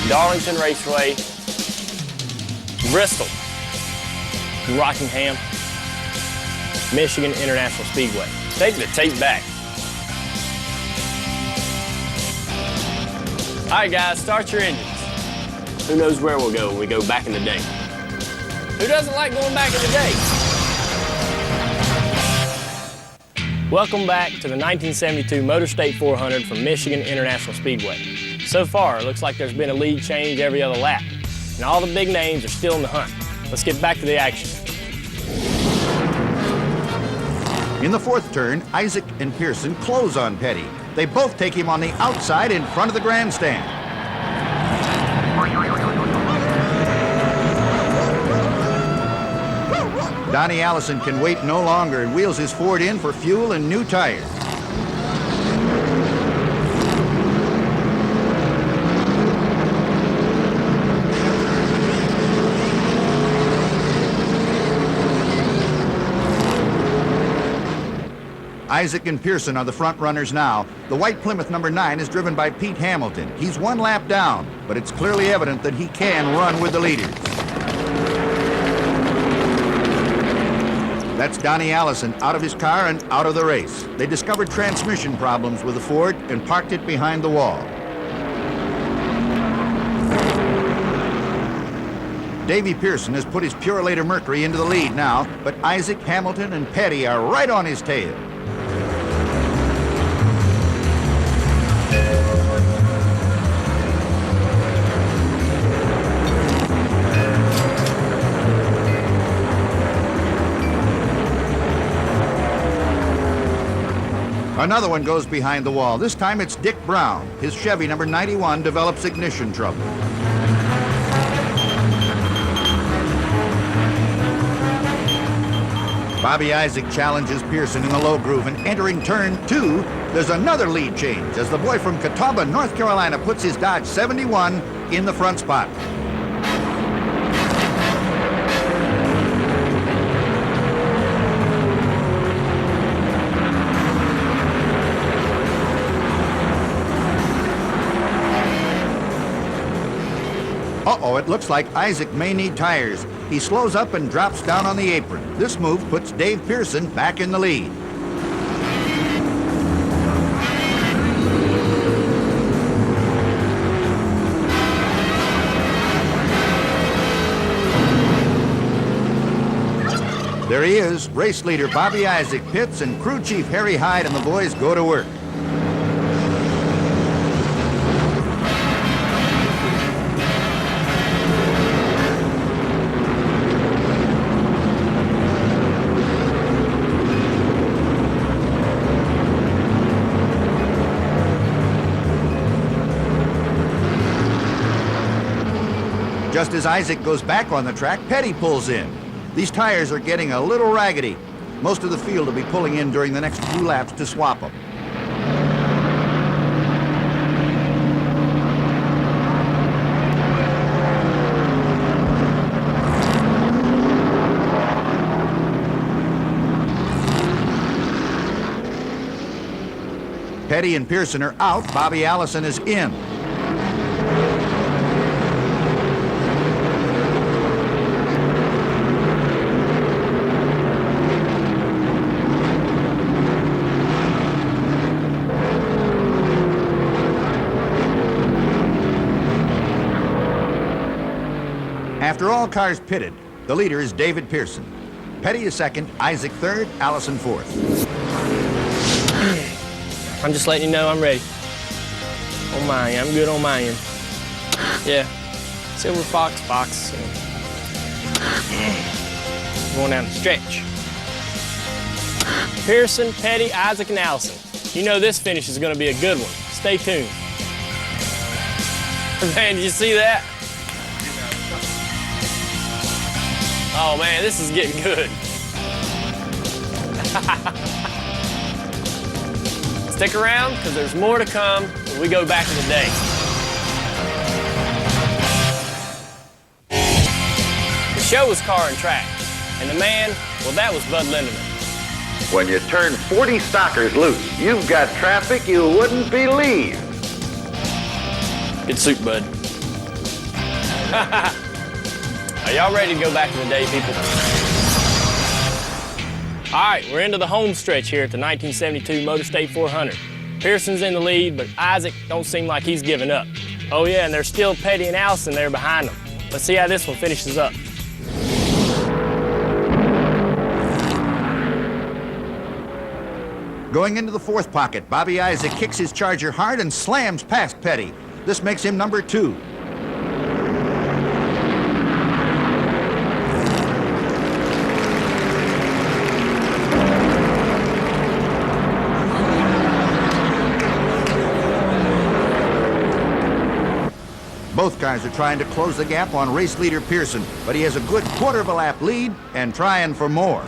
Darlington Raceway, Bristol, Rockingham, Michigan International Speedway. Taking the tape back. All right, guys, start your engines. Who knows where we'll go when we go back in the day? Who doesn't like going back in the day? Welcome back to the 1972 Motor State 400 from Michigan International Speedway. So far, it looks like there's been a lead change every other lap, and all the big names are still in the hunt. Let's get back to the action. In the fourth turn, Isaac and Pearson close on Petty. They both take him on the outside in front of the grandstand. Donnie Allison can wait no longer and wheels his Ford in for fuel and new tires. Isaac and Pearson are the front runners now. The white Plymouth number 9 is driven by Pete Hamilton. He's one lap down, but it's clearly evident that he can run with the leaders. That's Donnie Allison out of his car and out of the race. They discovered transmission problems with the Ford and parked it behind the wall. Davy Pearson has put his Purolator Mercury into the lead now, but Isaac, Hamilton, and Petty are right on his tail. Another one goes behind the wall. This time it's Dick Brown. His Chevy number 91 develops ignition trouble. Bobby Isaac challenges Pearson in the low groove, and entering turn 2, there's another lead change as the boy from Catawba, North Carolina puts his Dodge 71 in the front spot. Uh-oh, it looks like Isaac may need tires. He slows up and drops down on the apron. This move puts Dave Pearson back in the lead. There he is. Race leader Bobby Isaac pits, and crew chief Harry Hyde and the boys go to work. Just as Isaac goes back on the track, Petty pulls in. These tires are getting a little raggedy. Most of the field will be pulling in during the next few laps to swap them. Petty and Pearson are out. Bobby Allison is in. After all cars pitted, the leader is David Pearson. Petty is second, Isaac third, Allison fourth. I'm just letting you know I'm ready. On my end, I'm good on my end. Yeah, Silver Fox, Fox. Going down the stretch. Pearson, Petty, Isaac, and Allison. You know this finish is gonna be a good one. Stay tuned. Man, did you see that? Oh man, this is getting good. Stick around, because there's more to come when we go back in the day. The show was Car and Track, and the man, well, that was Bud Lindemann. When you turn 40 stockers loose, you've got traffic you wouldn't believe. Good suit, Bud. Are y'all ready to go back in the day, people? All right, we're into the home stretch here at the 1972 Motor State 400. Pearson's in the lead, but Isaac don't seem like he's giving up. Oh yeah, and there's still Petty and Allison there behind them. Let's see how this one finishes up. Going into the fourth pocket, Bobby Isaac kicks his Charger hard and slams past Petty. This makes him number 2. Both cars are trying to close the gap on race leader Pearson, but he has a good quarter of a lap lead and trying for more.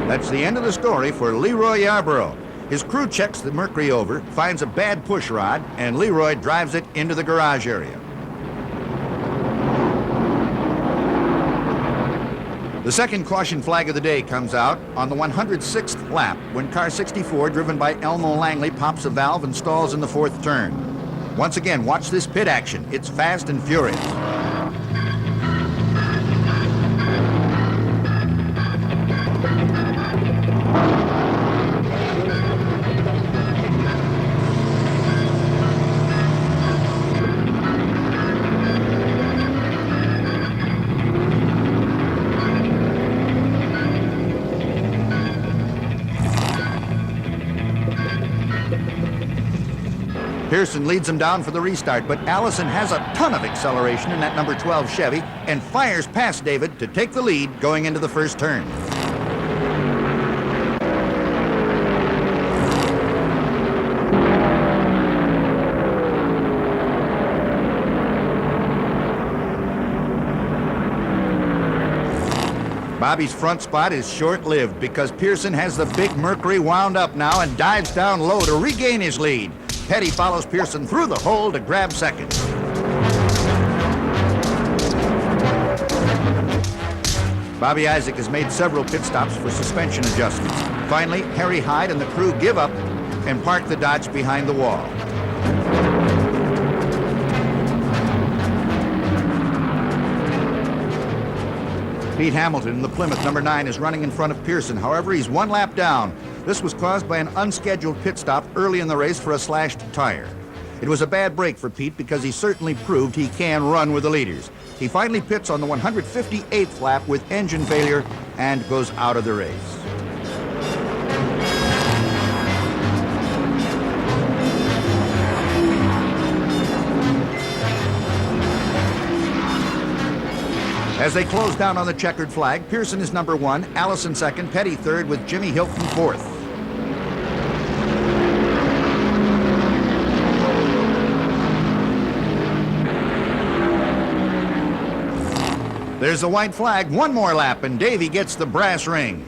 That's the end of the story for Leroy Yarborough. His crew checks the Mercury over, finds a bad push rod, and Leroy drives it into the garage area. The second caution flag of the day comes out on the 106th lap when car 64, driven by Elmo Langley, pops a valve and stalls in the fourth turn. Once again, watch this pit action. It's fast and furious. Pearson leads him down for the restart, but Allison has a ton of acceleration in that number 12 Chevy and fires past David to take the lead going into the first turn. Bobby's front spot is short-lived because Pearson has the big Mercury wound up now and dives down low to regain his lead. Petty follows Pearson through the hole to grab second. Bobby Isaac has made several pit stops for suspension adjustments. Finally, Harry Hyde and the crew give up and park the Dodge behind the wall. Pete Hamilton, the Plymouth number 9, is running in front of Pearson. However, he's one lap down. This was caused by an unscheduled pit stop early in the race for a slashed tire. It was a bad break for Pete because he certainly proved he can run with the leaders. He finally pits on the 158th lap with engine failure and goes out of the race. As they close down on the checkered flag, Pearson is number 1, Allison second, Petty third, with Jimmy Hilton fourth. There's the white flag, one more lap, and Davey gets the brass ring.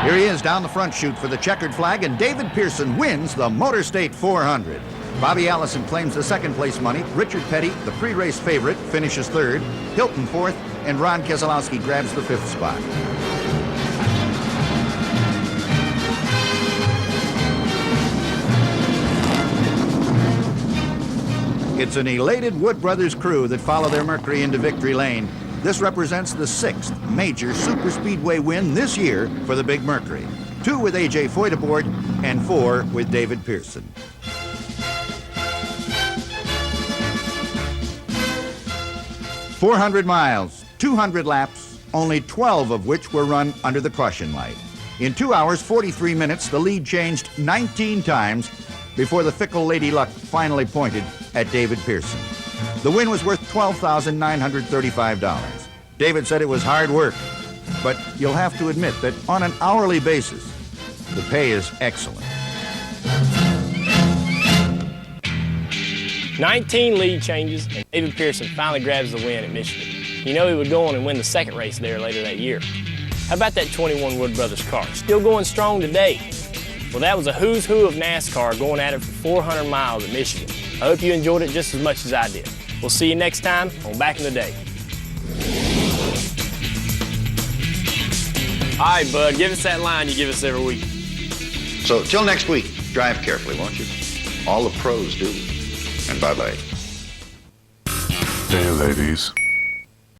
Here he is down the front chute for the checkered flag, and David Pearson wins the Motor State 400. Bobby Allison claims the second place money. Richard Petty, the pre-race favorite, finishes third. Hilton fourth, and Ron Keselowski grabs the fifth spot. It's an elated Wood Brothers crew that follow their Mercury into victory lane. This represents the 6th major superspeedway win this year for the Big Mercury. 2 with A.J. Foyt aboard and 4 with David Pearson. 400 miles, 200 laps, only 12 of which were run under the caution light. In 2 hours, 43 minutes, the lead changed 19 times before the fickle Lady Luck finally pointed at David Pearson. The win was worth $12,935. David said it was hard work, but you'll have to admit that on an hourly basis, the pay is excellent. 19 lead changes, and David Pearson finally grabs the win at Michigan. You know he would go on and win the second race there later that year. How about that 21 Wood Brothers car? Still going strong today. Well, that was a who's who of NASCAR going at it for 400 miles at Michigan. I hope you enjoyed it just as much as I did. We'll see you next time on Back in the Day. All right, bud, give us that line you give us every week. So, till next week, drive carefully, won't you? All the pros do. And bye-bye. Hey, ladies.